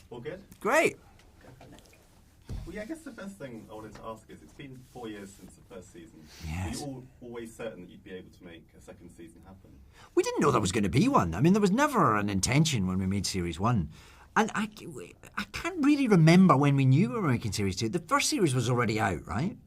All good? Great. Well, yeah, I guess the first thing I wanted to ask is, it's been 4 years since the first season. Yes. Were you always certain that you'd be able to make a second season happen? We didn't know there was going to be one. I mean, there was never an intention when we made Series 1. And I can't really remember when we knew we were making Series 2. The first series was already out, right?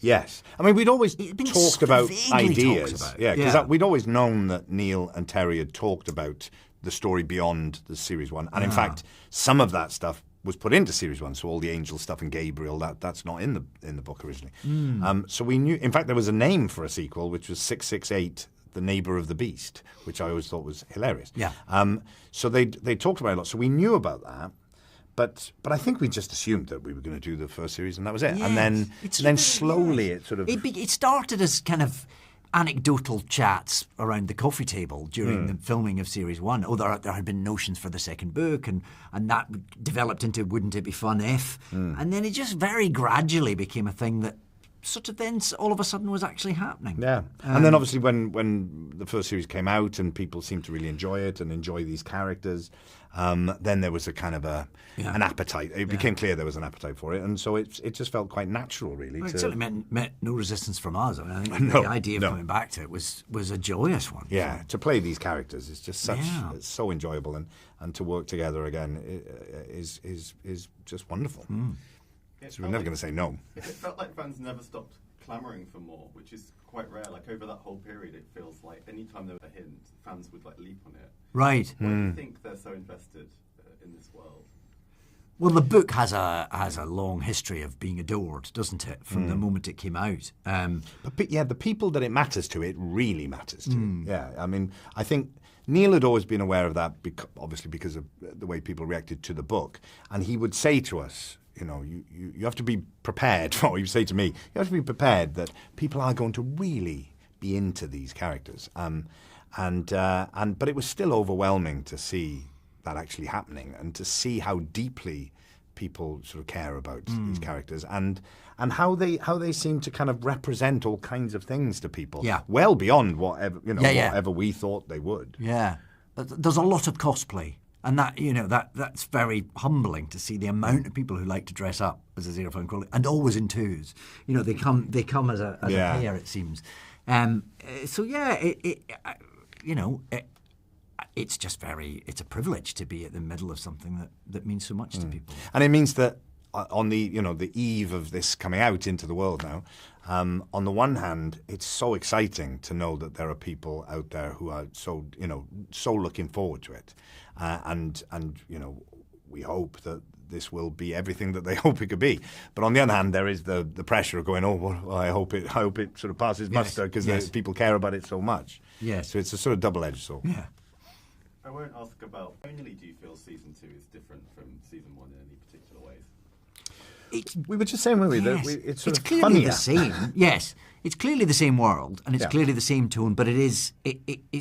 Yes. I mean, we'd always talked about vaguely ideas. talked about. Yeah, because Yeah. we'd always known that Neil and Terry had talked about the story beyond the Series 1. And in fact, some of that stuff was put into Series 1. So all the angel stuff and Gabriel, that's not in the book originally. So we knew, in fact, there was a name for a sequel, which was 668, The Neighbour of the Beast, which I always thought was hilarious. Yeah. So they talked about it a lot. So we knew about that. But I think we just assumed that we were going to do the first series and that was it. Yes. And then slowly it sort of... It started as kind of anecdotal chats around the coffee table during the filming of Series 1. Oh, there had been notions for the second book, and that developed into Wouldn't It Be Fun If? And then it just very gradually became a thing that sort of then all of a sudden was actually happening. Yeah. And then obviously when the first series came out and people seemed to really enjoy it and enjoy these characters, then there was a kind of an appetite. It became clear there was an appetite for it, and so it just felt quite natural, really. Well, it certainly met no resistance from us. I mean, I think the idea of coming back to it was a joyous one. Yeah, to play these characters is just it's so enjoyable, and to work together again is just wonderful. So we're never going to say no. It felt like fans never stopped clamouring for more, which is quite rare. Like over that whole period, it feels like any time there was a hint, fans would like leap on it. Right. Why do you think they're so invested in this world? Well, the book has a long history of being adored, doesn't it? From the moment it came out. But yeah, the people that it matters to, it really matters to. Yeah, I mean, I think Neil had always been aware of that, obviously because of the way people reacted to the book, and he would say to us, you know, you have to be prepared, or you say to me, you have to be prepared that people are going to really be into these characters. But it was still overwhelming to see that actually happening and to see how deeply people sort of care about these characters and how they seem to kind of represent all kinds of things to people. Yeah. Well beyond whatever we thought they would. Yeah. But there's a lot of cosplay. And that's very humbling to see the amount of people who like to dress up as Aziraphale and Crowley, and always in twos. You know, they come as a pair, it seems. It's just it's a privilege to be at the middle of something that means so much to people. And it means that on the eve of this coming out into the world now, on the one hand, it's so exciting to know that there are people out there who are so looking forward to it, and we hope that this will be everything that they hope it could be. But on the other hand, there is the pressure of going, I hope it sort of passes muster because people care about it so much. Yes. So it's a sort of double-edged sword. Yeah. I won't ask about, only do you feel season 2 is different from season 1 in any particular ways? We were just saying, weren't we, that it's clearly funnier. the same. Yes, it's clearly the same world, and it's clearly the same tone, but it's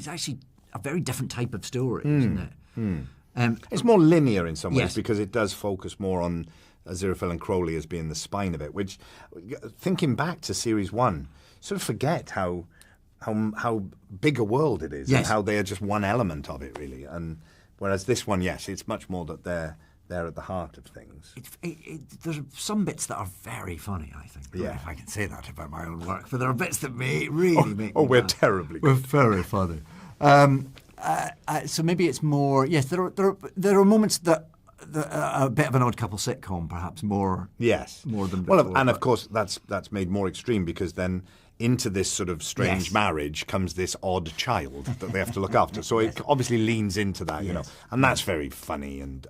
actually a very different type of story, isn't it? It's more linear in some ways Yes. because it does focus more on Aziraphale and Crowley as being the spine of it, which, thinking back to Series 1, sort of forget how big a world it is and how they are just one element of it, really. And whereas this one, yes, it's much more that they're at the heart of things. There's some bits that are very funny, I think. Yeah. If I can say that about my own work, but there are bits that really make me we're laugh. terribly We're good. very funny. So maybe it's more. Yes, there are moments that a bit of an Odd Couple sitcom, perhaps more. Yes, more than before. Well, and of course that's made more extreme because then into this sort of strange marriage comes this odd child that they have to look after. So it obviously leans into that, and that's very funny. And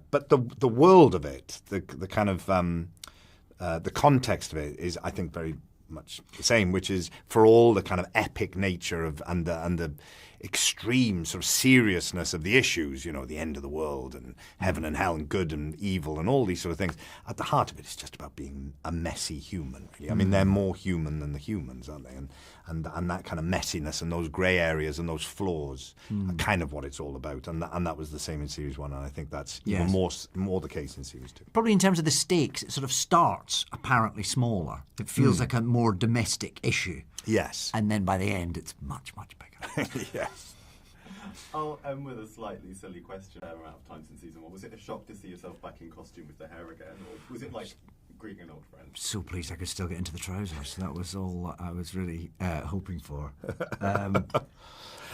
but the world of it, the kind of the context of it is, I think, very much the same, which is for all the kind of epic nature of and the extreme sort of seriousness of the issues, the end of the world and heaven and hell and good and evil and all these sort of things. At the heart of it is just about being a messy human, really. I mean, they're more human than the humans, aren't they? And that kind of messiness and those grey areas and those flaws are kind of what it's all about. And that was the same in Series 1, and I think that's even more the case in Series 2. Probably in terms of the stakes, it sort of starts apparently smaller. It feels like a more domestic issue. Yes. And then by the end, it's much, much bigger. Yes. I'll end with a slightly silly question. Out of time since season 1, was it a shock to see yourself back in costume with the hair again, or was it like greeting an old friend? So pleased I could still get into the trousers. That was all I was really hoping for.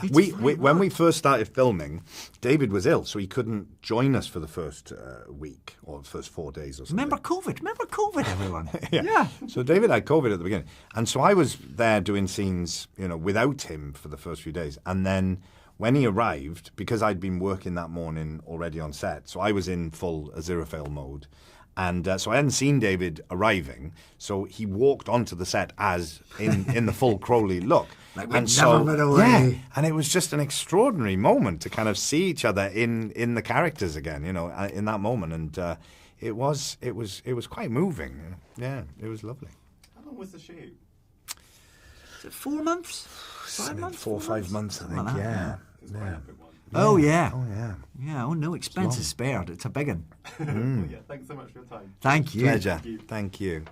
When we first started filming, David was ill, so he couldn't join us for the first week or the first 4 days or something. Remember COVID, everyone. Yeah. So David had COVID at the beginning, and so I was there doing scenes, without him for the first few days, and then when he arrived, because I'd been working that morning already on set, so I was in full Aziraphale mode. And so I hadn't seen David arriving, so he walked onto the set as in the full Crowley look. Like we'd never been away. Yeah, and it was just an extraordinary moment to kind of see each other in the characters again, in that moment, and it was quite moving. Yeah, it was lovely. How long was the shoot? Is it 4 months? 5 months? 4 or 5 months, I think. Yeah. It was quite a big one. Oh yeah. Oh yeah. Yeah. Oh no, expenses spared. It's a big one. Yeah, thanks so much for your time. Thank you. Pleasure. Thank you.